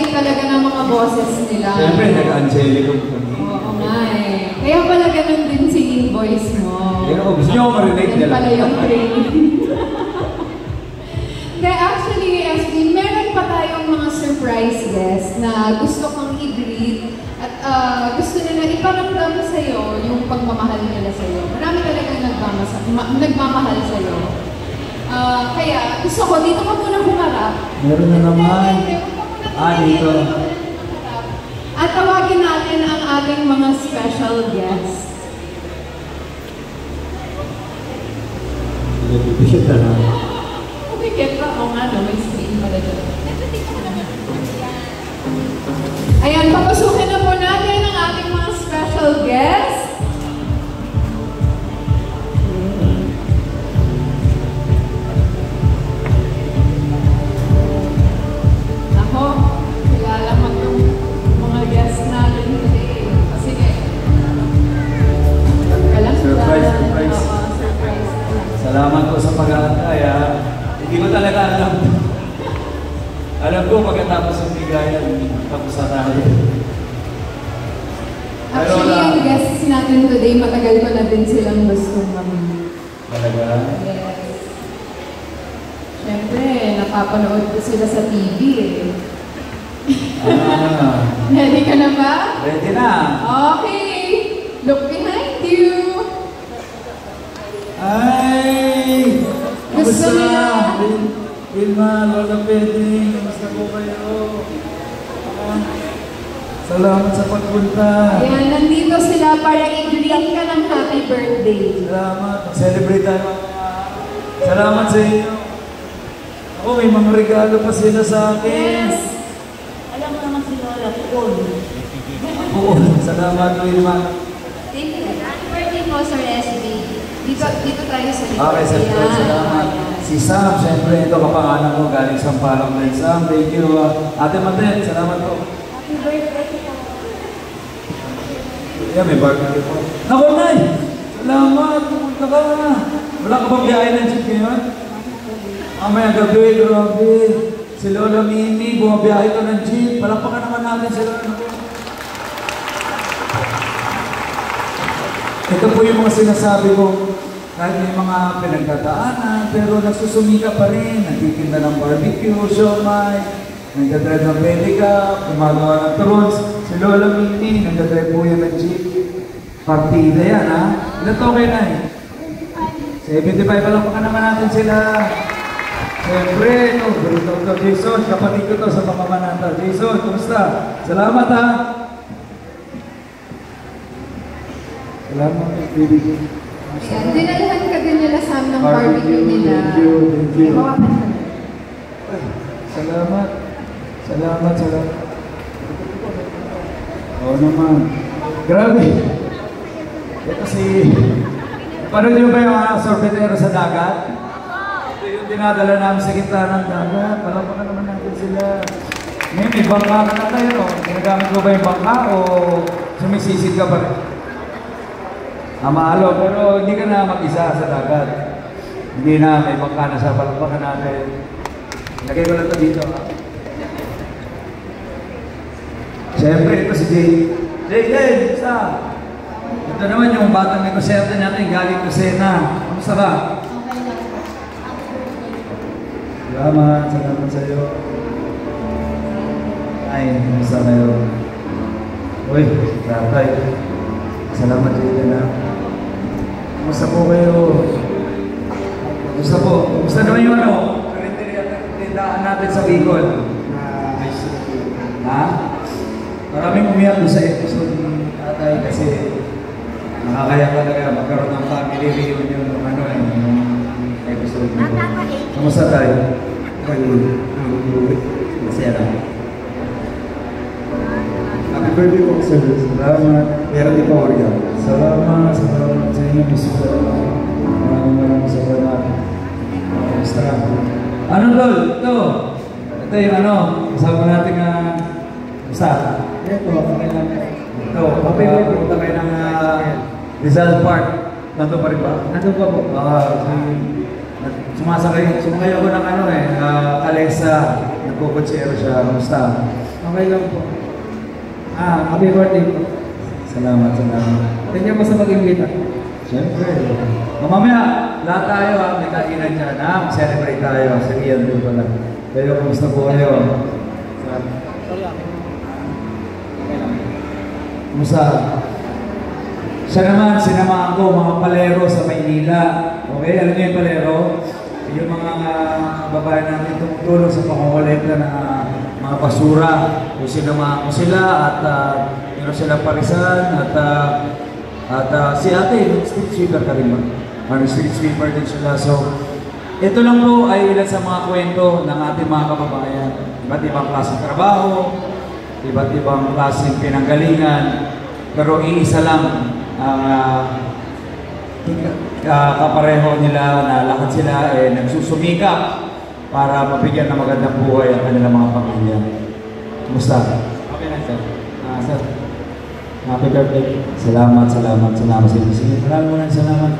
angelic talaga ng mga boses nila. Siyempre, nag-angelic ko kami. Oo nga eh. Kaya pala ganun din singing voice mo. Pero gusto nyo ma-relate nila. Yan pala yung training. Actually, SB, meron pa tayong mga surprise guests na gusto kong i-greet at gusto nila iparamdam sa'yo yung pagmamahal nila sa'yo. Marami talagang nagmamahal sa'yo. Kaya gusto ko, dito ka muna humarap. Meron na naman. Dito. At tawagin natin ang ating mga special guests. Nagpipishit ka na. Umikit pa. O nga, no? May screen pala dyan. Ayan, papasukin na po natin ang ating mga special guests. Ako, kilala mo itong mga guests natin today. Sige. Surprise, surprise. Surprise. Salamat po sa pag-aantay. Hindi ko talaga alam. Alam ko pagkatapos ng bigayan, tapos na tayo. Actually, yung guests natin today, matagal ko na din silang gustong mamili. Talaga? Yes. Siyempre, napapanood ko sila sa TV eh. Ready ka na ba? Ready na. Okay. Look behind you. Ay! Gusto nila. Wilma, Lola Pwede, kamusta po kayo? Salamat sa pagpunta. Ayan, nandito sila para i-greet ka ng happy birthday. Salamat. Celebrate tayo. Salamat sa inyo. Ako, may mga regalo pa sila sa akin. Yes. Alam mo naman si Lola, Paul. Oo, salamat, Wilma. Thank you. Happy birthday po, Sir SB. Dito tayo sa likod. Okay, salamat. Si Sam, siyempre, ito kapangalan ko, galing sa Palang din. Sam, thank you. Ate Matet, salamat po. Happy birthday po. Yeah, may barbecue po. Naku, Nay! Salamat, pumunta ka na. Wala ka bang biyahe ng jeep ngayon? Mamaya gabi, grabe. Si Lola Mimi, bumabiyahe ka ng jeep. Palakpakan naman natin sila. Ito po yung mga sinasabi ko. Kahit may mga pinagdadaanan, pero nagsusumika pa rin. Nagtitinda ng barbecue, siomay, nagdadrive ng pedicab, gumagawa ng trons. Si Lola Mimi, nagdadrive po yan ng jeep. Partida yan, ha? Ilan to kayo na eh? 75 pa lang pa naman natin sila. Siyempre, ito, ganito ito, Jason, kapatid ko to sa pamamanata. Jason, kumusta? Salamat, ha? Salamat, baby ko. Ayan, dinalhan ka din nila Sam ng barbecue nila. Thank you, thank you. Hawakan ka na. Salamat. Salamat, salamat. Oo naman. Grabe. Ito si... Panood niyo ba yung sorbetero sa dagat? Ito yung dinadala namin sa gitna ng dagat. Palapakan naman natin sila. May bangka ka na tayo, no? Ginagamit ko ba yung bangka o sumisisid ka pa rin? Maalo, pero hindi ka na mag-isa sa dagat. Hindi na, may bangka na sa palapakan natin. Lagay ko lang ito dito. Siyempre, ito si Jay. Jay, isa! Ito naman yung batang negosyante natin, galing Lucena. Kamusta ba? Salamat sa iyo. Ay, kamusta kayo? Uy, tatay. Salamat din na. Kamusta po kayo? Kamusta po? Kamusta naman yung ano? Tindahan natin sa Bicol. Ha? Maraming umiyak doon sa episode ni tatay kasi nakakaya talaga magkaroon ng family reunion ng ano yung episode nito. Kamusta tayo? Masaya lang. Happy birthday po, sir. Salamat. Meron din po organ. Salamat sa inyo, Mr. Maraming salamat. Kamusta? Ano tol? Ito yung ano, kasama natin kamusta? Ito, okay lang. Ito, punta kayo ng Rizal Park. Nandun pa rin ba? Nandun pa po. Sumasakay ako ng Alexa. nagkukutsero siya. Kamusta? Okay lang po. Happy birthday po. Salamat, salamat. Thank you po sa pag-imbita. Siyempre. Mamaya, lahat tayo may kainan dyan. Mag-celebrate tayo. Sige, yan din pala. Kayo, kamusta po kayo? Kumusta? Siya naman, sinamahan ko mga palero sa Maynila. Okay, alam niyo yung palero? Yung mga babae natin tumutulong sa pangungulekta ng mga basura. Yung sinamahan ko sila at meron silang parisan at si ate, street sweeper ka rin ba? Street sweeper din sila. So, ito lang po ay ilan sa mga kwento ng ating mga kababayan. Iba't ibang klaseng trabaho, iba't ibang klaseng pinanggalingan, pero iisa lang ang kapareho nila na lahat sila nagsusumikap para mabigyan ng magandang buhay ang kanilang mga pamilya. Kumusta? Okay lang, sir. Sir, Happy birthday. Salamat, salamat, salamat. Sige, maraming salamat.